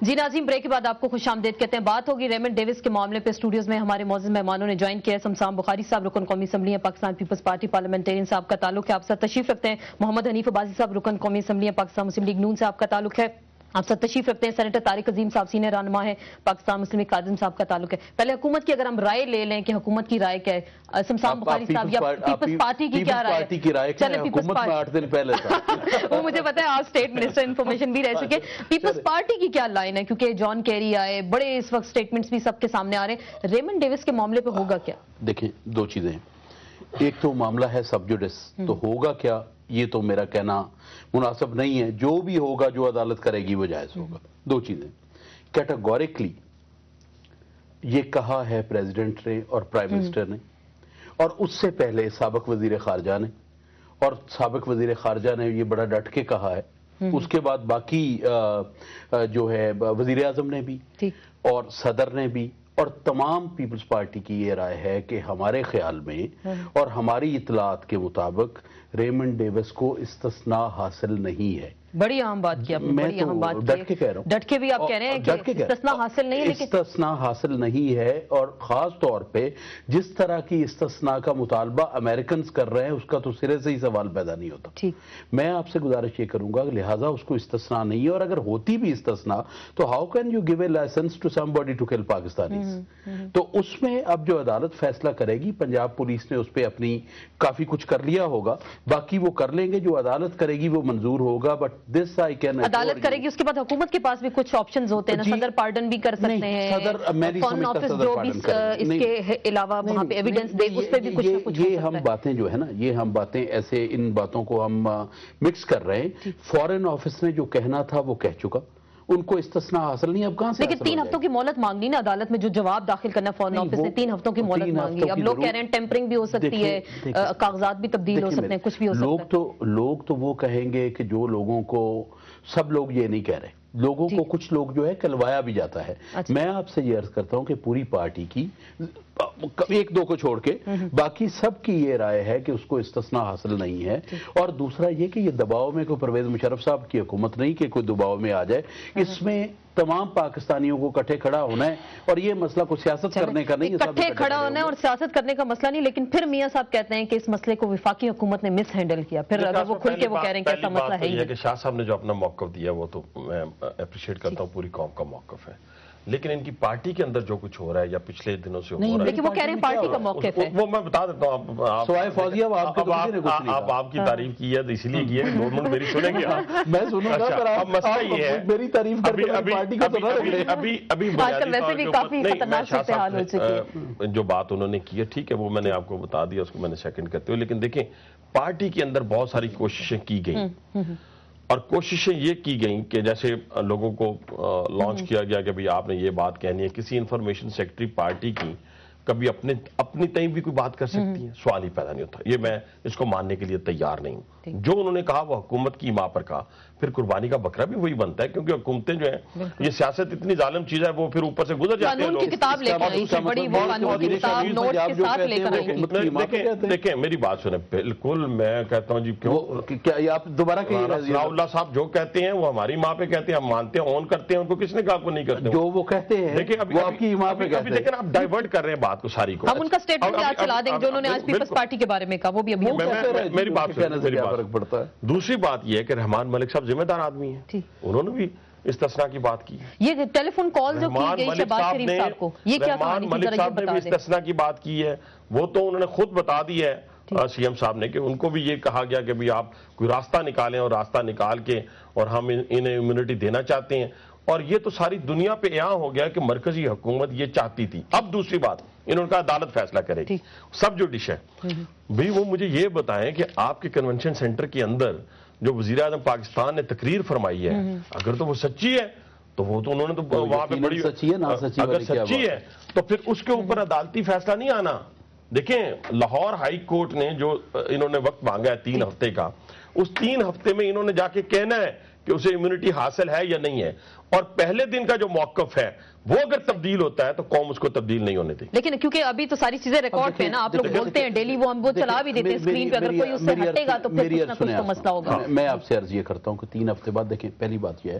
جی ناظرین، بریک کے بعد آپ کو خوش آمدید کہتے ہیں۔ بات ہوگی ریمنڈ ڈیوس کے معاملے پہ۔ اسٹوڈیوز میں ہمارے معزز مہمانوں نے جوائن کیا ہے۔ سمسام بخاری صاحب رکن قومی اسمبلی ہیں، پاکستان پیپلز پارٹی پارلیمنٹرین سے آپ کا تعلق ہے، آپ ساتھ تشریف رکھتے ہیں۔ محمد حنیف عباسی صاحب رکن قومی اسمبلی ہیں، پاکستان مسلم لیگ نون سے آپ کا تعلق ہے، آپ ساتھ تشریف رکھتے ہیں۔ سینیٹر طارق عظیم صاحب سینئر رہنما ہے، پاکستان مسلم لیگ قائدین صاحب کا تعلق ہے۔ پہلے حکومت کی اگر ہم رائے لے لیں کہ حکومت کی رائے کیا ہے، سمسام بخاری صاحب یا پیپلز پارٹی کی کیا رائے ہے؟ چلیں پیپلز پارٹی، 8 دن پہلے وہ مجھے پتا ہے آپ اسٹیٹ منسٹر انفارمیشن بھی رہ چکے۔ پیپلز پارٹی کی کیا لائن ہے؟ کیونکہ جان کیری آئے، بڑے اس وقت سٹیٹمنٹس بھی سب کے سامنے آ رہے ہیں، ریمنڈ ڈیوس کے معاملے پہ ہوگا کیا؟ دیکھیں، دو چیزیں ہیں۔ ایک تو معاملہ ہے سب جوڈس، تو ہوگا کیا یہ تو میرا کہنا مناسب نہیں ہے۔ جو بھی ہوگا، جو عدالت کرے گی وہ جائز ہوگا۔ دو چیزیں کیٹاگوریکلی یہ کہا ہے پریزیڈنٹ نے اور پرائم منسٹر نے، اور اس سے پہلے سابق وزیر خارجہ نے، اور سابق وزیر خارجہ نے یہ بڑا ڈٹ کے کہا ہے۔ اس کے بعد باقی جو ہے وزیر اعظم نے بھی اور صدر نے بھی، اور تمام پیپلز پارٹی کی یہ رائے ہے کہ ہمارے خیال میں اور ہماری اطلاعات کے مطابق ریمنڈ ڈیوس کو استثناء حاصل نہیں ہے۔ بڑی اہم بات کی آپ نے، بڑی اہم بات کی، ڈٹ کے کہہ رہا ہوں، ڈٹ کے بھی آپ کہہ رہے ہیں کہ استثناء حاصل نہیں ہے، لیکن استثناء حاصل نہیں ہے۔ اور خاص طور پہ جس طرح کی استثناء کا مطالبہ امریکنز کر رہے ہیں، اس کا تو سرے سے ہی سوال پیدا نہیں ہوتا۔ میں آپ سے گزارش یہ کروں گا کہ لہٰذا اس کو استثناء نہیں ہے، اور اگر ہوتی بھی استثناء تو how can you give a licence to somebody to kill Pakistanis? تو اس میں اب جو عدالت فیصلہ کرے گی، پنجاب پولیس نے اس پہ اپنی کافی کچھ کر لیا ہوگا، باقی وہ کر لیں گے، جو عدالت کرے گی وہ منظور ہوگا۔ بٹ دس آئی کین، عدالت کرے گی، اس کے بعد حکومت کے پاس بھی کچھ آپشنز ہوتے ہیں نا، صدر پارڈن بھی کر سکتے ہیں، فارن آفس جو بھی اس کے علاوہ وہاں پہ ایویڈنس دے، اس پہ بھی کچھ نہ کچھ۔ یہ ہم باتیں جو ہے نا، یہ ہم باتیں ایسے ان باتوں کو ہم مکس کر رہے ہیں۔ فارن آفس نے جو کہنا تھا وہ کہہ چکا، ان کو استثناء حاصل نہیں، اب کہاں سے؟ لیکن 3 ہفتوں کی مہلت مانگنی نا عدالت میں، جو جواب داخل کرنا فارن آفس نے 3 ہفتوں کی مہلت مانگی۔ اب لوگ کہہ رہے ہیں ٹیمپرنگ بھی ہو سکتی ہے، کاغذات بھی تبدیل ہو سکتے ہیں، کچھ بھی ہو سکتا ہے۔ لوگ تو وہ کہیں گے کہ جو لوگوں کو، سب لوگ یہ نہیں کہہ رہے، لوگوں کو کچھ لوگ جو ہے کلوایا بھی جاتا ہے۔ میں آپ سے یہ عرض کرتا ہوں کہ پوری پارٹی کی، ایک دو کو چھوڑ کے باقی سب کی یہ رائے ہے کہ اس کو استثناء حاصل نہیں ہے۔ اور دوسرا یہ کہ یہ دباؤ میں کوئی پرویز مشرف صاحب کی حکومت نہیں کہ کوئی دباؤ میں آ جائے، اس میں تمام پاکستانیوں کو کٹھے کھڑا ہونا ہے، اور یہ مسئلہ کو سیاست کرنے کا نہیں ہے، کٹھے کھڑا ہونا ہے اور سیاست کرنے کا مسئلہ نہیں۔ لیکن پھر میاں صاحب کہتے ہیں کہ اس مسئلے کو وفاقی حکومت نے مس ہینڈل کیا، پھر اگر وہ کھل کے وہ کہہ رہے ہیں کہ ایسا مسئلہ ہے ہی نہیں۔ کہ شاہ صاحب نے جو اپنا موقف دیا وہ تو میں اپریشیٹ کرتا ہوں، پوری قوم کا موقف ہے، لیکن ان کی پارٹی کے اندر جو کچھ ہو رہا ہے یا پچھلے دنوں سے ہو رہا ہے، لیکن وہ کہہ رہے ہیں پارٹی کا موقف ہے، وہ میں بتا دیتا ہوں۔ سوائے فوزیہ اب آپ کی تعریف کی ہے تو اسی لیے کی ہے کہ گورنمنٹ میری سنیں گے، میں سنوں گا، پر اب مسئلہ یہ ہے میری تعریف کر کے پارٹی کو تو نہ رکھیں۔ ابھی ویسے بھی کافی خطرناک صورتحال ہو چکی ہے۔ جو بات انہوں نے کی ہے ٹھیک ہے، وہ میں نے آپ کو بتا دیا، اس کو میں نے سیکنڈ کرتے ہوئے، لیکن دیکھیں پارٹی کے اندر بہت ساری کوششیں کی گئیں، اور کوششیں یہ کی گئیں کہ جیسے لوگوں کو لانچ کیا گیا کہ بھئی آپ نے یہ بات کہنی ہے، کسی انفارمیشن سیکرٹری پارٹی کی کبھی اپنی تئیں بھی کوئی بات کر سکتی ہیں؟ سوال ہی پیدا نہیں ہوتا۔ یہ میں اس کو ماننے کے لیے تیار نہیں ہوں۔ جو انہوں نے کہا وہ حکومت کی ماں پر کہا، پھر قربانی کا بکرا بھی وہی بنتا ہے، کیونکہ حکومتیں جو ہیں، یہ سیاست اتنی ظالم چیز ہے، وہ پھر اوپر سے گزر جاتے ہیں۔ قانون کی کتاب لے کر آئی، بڑی وہ قانون کی کتاب نوٹس کے ساتھ لے کر آئی۔ دیکھیں میری بات سنیں، بالکل میں کہتا ہوں جی، کیوں آپ دوبارہ ثناء اللہ صاحب جو کہتے ہیں وہ ہماری ماں پہ کہتے ہیں، ہم مانتے ہیں، اون کرتے ہیں، ان کو کس نے کہا کو نہیں کرتے؟ جو وہ کہتے ہیں وہ آپ کی ماں پہ کہتے ہیں۔ لیکن آپ ڈائیورٹ کر رہے ہیں بات کو ساری کو۔ ہم ان کا اسٹیٹمنٹ آج چلا دیں جو انہوں نے آج پیپلز پارٹی کے بارے میں کہا، وہ بھی ابھی میری بات فرق پڑتا ہے۔ دوسری بات یہ ہے کہ رحمان ملک صاحب ذمہ دار آدمی ہیں، انہوں نے بھی استثناء کی بات کی۔ یہ ٹیلی فون کال جو کی گئی شہباز شریف صاحب کو، یہ کیا کہانی تھی؟ رحمان ملک صاحب نے بھی استثناء کی بات کی ہے، وہ تو انہوں نے خود بتا دی ہے سی ایم صاحب نے، کہ ان کو بھی یہ کہا گیا کہ بھی آپ کوئی راستہ نکالیں، اور راستہ نکال کے اور ہم انہیں امیونٹی دینا چاہتے ہیں، اور یہ تو ساری دنیا پہ عام ہو گیا کہ مرکزی حکومت یہ چاہتی تھی۔ اب دوسری بات، انہوں نے کہا عدالت فیصلہ کرے گی، سب جو ڈش ہے بھی وہ مجھے یہ بتائیں کہ آپ کے کنونشن سینٹر کے اندر جو وزیر اعظم پاکستان نے تقریر فرمائی ہے، اگر تو وہ سچی ہے تو وہ تو انہوں نے تو وہاں پہ بڑی، اگر سچی ہے تو پھر اس کے اوپر عدالتی فیصلہ نہیں آنا۔ دیکھیں لاہور ہائی کورٹ نے جو انہوں نے وقت مانگا ہے 3 ہفتے کا، اس 3 ہفتے میں انہوں نے جا کے کہنا ہے کہ اسے امیونٹی حاصل ہے یا نہیں ہے، اور پہلے دن کا جو موقف ہے وہ اگر تبدیل ہوتا ہے تو قوم اس کو تبدیل نہیں ہونے دے۔ لیکن کیونکہ ابھی تو ساری چیزیں ریکارڈ پہ نا، آپ لوگ بولتے ہیں ڈیلی، وہ ہم وہ چلا بھی دیتے ہیں اسکرین پہ، اگر کوئی اس سے ہٹے گا تو پھر کچھ نہ کچھ تو مسئلہ ہوگا۔ میں آپ سے عرض یہ کرتا ہوں کہ 3 ہفتے بعد، دیکھیں پہلی بات یہ ہے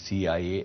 CIA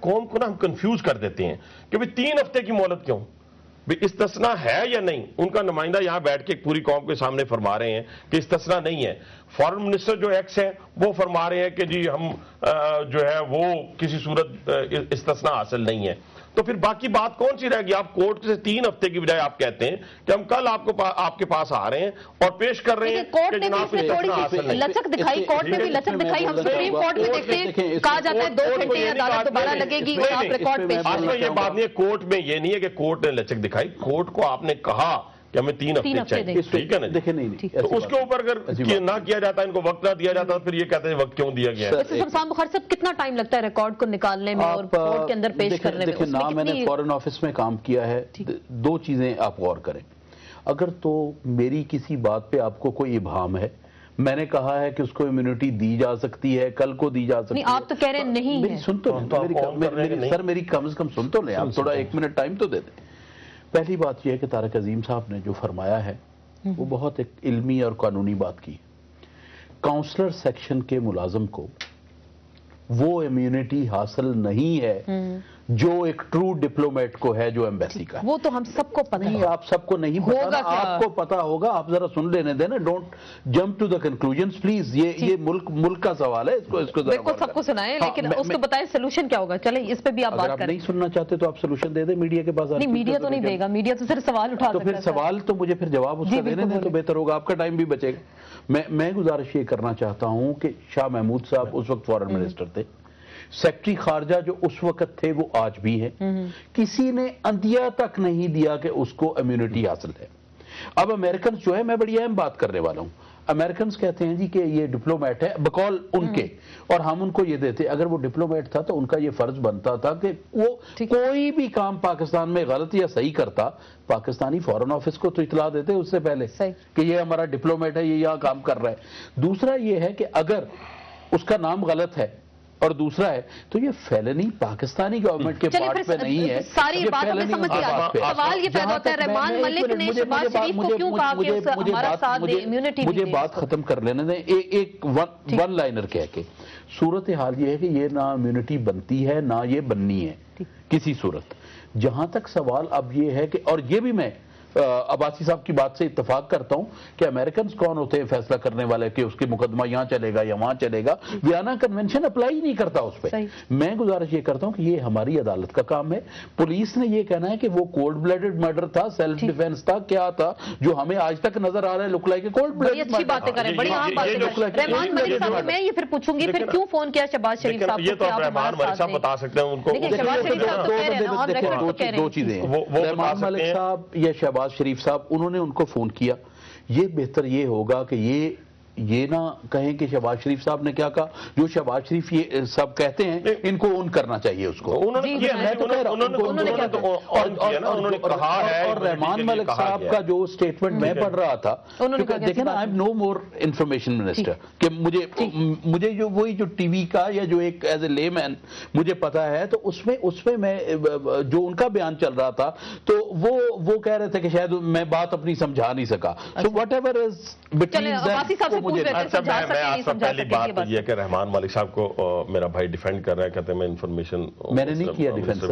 قوم کو نا ہم کنفیوز کر دیتے ہیں کہ بھی 3 ہفتے کی مہلت کیوں؟ بھی استثناء ہے یا نہیں؟ ان کا نمائندہ یہاں بیٹھ کے پوری قوم کے سامنے فرما رہے ہیں کہ استثناء نہیں ہے. فارن منسٹر جو ایکس ہیں وہ فرما رہے ہیں کہ جی ہم جو ہے وہ کسی صورت استثناء حاصل نہیں ہے. تو پھر باقی بات کون سی رہ گی؟ آپ کورٹ سے 3 ہفتے کی بجائے آپ کہتے ہیں کہ ہم کل آپ کے پاس آ رہے ہیں اور پیش کر رہے ہیں. کورٹ نے بھی اس میں تھوڑی سی لچک دکھائی، کورٹ نے بھی لچک دکھائی. ہم سپریم کورٹ میں دیکھتے ہیں کہا جاتا ہے 2 گھنٹے عدالت دوبارہ لگے گی اور آپ ریکارڈ پیش آج میں یہ بات نہیں ہے، کورٹ میں یہ نہیں ہے کہ کورٹ نے لچک دکھائی. کورٹ کو آپ نے کہا کہ ہمیں 3 ہفتے چاہیے، ٹھیک ہے نا؟ دیکھیں نہیں تو اس کے اوپر اگر نہ کیا جاتا، ان کو وقت نہ دیا جاتا، پھر یہ کہتے ہیں وقت کیوں دیا گیا ہے؟ ویسے شمشان بخاری صاحب کتنا ٹائم لگتا ہے ریکارڈ کو نکالنے میں اور کورٹ کے اندر پیش کرنے میں؟ دیکھیں نہ میں نے فارن آفس میں کام کیا ہے. 2 چیزیں آپ غور کریں. اگر تو میری کسی بات پہ آپ کو کوئی ابہام ہے، میں نے کہا ہے کہ اس کو امیونٹی دی جا سکتی ہے، کل کو دی جا سکتی ہے. آپ تو کہہ رہے ہیں نہیں ہے. سن تو سر میری کم از کم سن تو لیں، آپ تھوڑا 1 منٹ ٹائم تو دے دیں. پہلی بات یہ ہے کہ طارق عظیم صاحب نے جو فرمایا ہے وہ بہت ایک علمی اور قانونی بات کی. کاؤنسلر سیکشن کے ملازم کو وہ امیونٹی حاصل نہیں ہے جو ایک ٹرو ڈپلومیٹ کو ہے، جو ایمبیسی کا ہے. وہ تو ہم سب کو پتہ نہیں، ہے. آپ سب کو نہیں پتا، آپ کو پتا ہوگا. آپ ذرا سن لینے دیں نا، don't jump to the conclusions please. یہ ملک کا سوال ہے، اس کو بالکل سب کو سنائیں، لیکن اس کو بتائیں سولوشن کیا ہوگا. چلیں اس پہ بھی آپ بات کریں. اگر آپ نہیں سننا چاہتے تو آپ سولوشن دے دیں میڈیا کے پاس. نہیں، میڈیا تو نہیں دے گا، میڈیا تو صرف سوال اٹھا تو سکتا ہے. پھر سوال تو مجھے پھر جواب اس کا دینے دیں تو بہتر ہوگا، آپ کا ٹائم بھی بچے گا. میں گزارش یہ کرنا چاہتا ہوں کہ شاہ محمود صاحب اس وقت فارن منسٹر تھے، سیکٹری خارجہ جو اس وقت تھے وہ آج بھی ہیں. کسی نے اندیا تک نہیں دیا کہ اس کو امیونٹی حاصل ہے. اب امریکنز جو ہے، میں بڑی اہم بات کرنے والا ہوں، امریکنز کہتے ہیں جی کہ یہ ڈپلومیٹ ہے بقول ان کے، اور ہم ان کو یہ دیتے. اگر وہ ڈپلومیٹ تھا تو ان کا یہ فرض بنتا تھا کہ وہ کوئی بھی کام پاکستان میں غلط یا صحیح کرتا، پاکستانی فارن آفس کو تو اطلاع دیتے اس سے پہلے کہ یہ ہمارا ڈپلومیٹ ہے، یہ یہاں کام کر رہا ہے. دوسرا یہ ہے کہ اگر اس کا نام غلط ہے اور دوسرا ہے تو یہ فیلنی پاکستانی گورنمنٹ کے پارٹ پہ نہیں ہے. ساری بات ہمیں سمجھ آ گئی. سوال یہ پیدا ہوتا ہے رحمان ملک نے شہباز شریف کو کیوں کہا کہ ہمارا ساتھ دے، امیونٹی. مجھے بات ختم کر لینے دیں ایک ون لائنر کہہ کے. صورتحال یہ ہے کہ یہ نہ امیونٹی بنتی ہے نہ یہ بننی ہے کسی صورت. جہاں تک سوال اب یہ ہے کہ، اور یہ بھی میں عباسی صاحب کی بات سے اتفاق کرتا ہوں کہ امریکنز کون ہوتے ہیں فیصلہ کرنے والے کہ اس کے مقدمہ یہاں چلے گا یا وہاں چلے گا. ویانا کنونشن اپلائی نہیں کرتا اس پہ. میں گزارش یہ کرتا ہوں کہ یہ ہماری عدالت کا کام ہے. پولیس نے یہ کہنا ہے کہ وہ کولڈ بلیڈڈ مرڈر تھا، سیلف ڈیفینس تھا، کیا تھا جو ہمیں آج تک نظر آ رہا ہے لک لائک کولڈ بلیڈڈ. اچھی باتیں کریں، بڑی عام باتیں کریں. رحمان ملک صاحب میں یہ پھر پوچھوں گی پھر کیوں فون کیا شہباز شریف صاحب کو؟ یہ تو رحمان ملک صاحب بتا سکتے ہیں ان کو. دو چیزیں ہیں، رحمان ملک صاحب یا شہباز شریف صاحب، انہوں نے ان کو فون کیا. یہ بہتر یہ ہوگا کہ یہ نہ کہیں کہ شہباز شریف صاحب نے کیا کہا. جو شہباز شریف یہ سب کہتے ہیں ان کو اون کرنا چاہیے اس کو. اور رحمان ملک صاحب کا جو اسٹیٹمنٹ میں پڑھ رہا تھا، دیکھیں نا، I am no more information minister, کہ مجھے جو وہی جو ٹی وی کا یا جو ایک ایز اے لے مین مجھے پتا ہے، تو اس میں میں جو ان کا بیان چل رہا تھا تو وہ کہہ رہے تھے کہ شاید میں بات اپنی سمجھا نہیں سکا. So what ever is between. پہلی بات یہ کہ رحمان ملک صاحب کو میرا بھائی ڈیفینڈ کر رہا ہے، کہتے ہیں میں انفارمیشن. میں نے نہیں کیا ڈیفینس.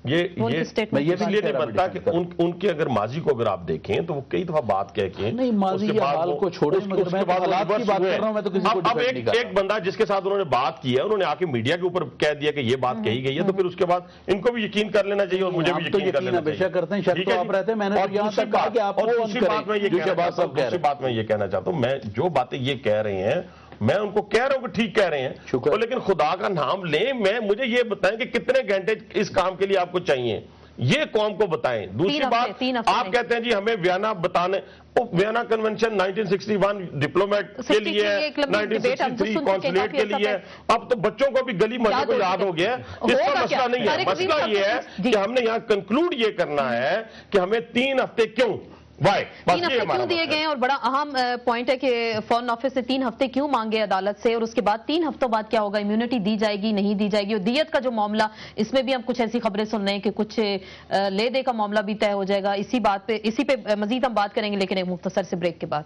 یہ اس لیے نہیں بنتا کہ ان کے اگر ماضی کو اگر آپ دیکھیں تو وہ کئی دفعہ بات کہہ کے نہیں، ماضی یا حال کو چھوڑیں، مگر میں حالات کی بات کر رہا ہوں. میں تو کسی کو ڈیفینڈ نہیں کر رہا. ایک بندہ جس کے ساتھ انہوں نے بات کی ہے، انہوں نے آ کے میڈیا کے اوپر کہہ دیا کہ یہ بات کہی گئی ہے، تو پھر اس کے بعد ان کو بھی یقین کر لینا چاہیے اور مجھے بھی یقین کر لینا چاہیے. کرتے ہیں شک تو آپ رہتے ہیں. میں نے یہاں تک کہا کہ آپ دوسری بات میں یہ کہنا چاہتا ہوں، میں جو باتیں یہ کہہ رہے ہیں میں ان کو کہہ رہا ہوں کہ ٹھیک کہہ رہے ہیں، لیکن خدا کا نام لیں. مجھے یہ بتائیں کہ کتنے گھنٹے اس کام کے لیے آپ کو چاہیے، یہ قوم کو بتائیں. دوسری بات، آپ کہتے ہیں جی ہمیں ویانا بتانے، ویانا کنونشن 1961 ڈپلومیٹ کے لیے، 1963 کونسولیٹ کے لیے. اب تو بچوں کو بھی گلی محلے کو یاد ہو گیا. اس کا مسئلہ نہیں ہے. مسئلہ یہ ہے کہ ہم نے یہاں کنکلوڈ یہ کرنا ہے کہ ہمیں 3 ہفتے کیوں 3 ہفتے کیوں دیے گئے ہیں. اور بڑا اہم پوائنٹ ہے کہ فارن آفس سے 3 ہفتے کیوں مانگے عدالت سے، اور اس کے بعد 3 ہفتوں بعد کیا ہوگا، امیونٹی دی جائے گی نہیں دی جائے گی. اور دیت کا جو معاملہ، اس میں بھی ہم کچھ ایسی خبریں سن رہے ہیں کہ کچھ لے دے کا معاملہ بھی طے ہو جائے گا. اسی پہ مزید ہم بات کریں گے، لیکن ایک مختصر سے بریک کے بعد.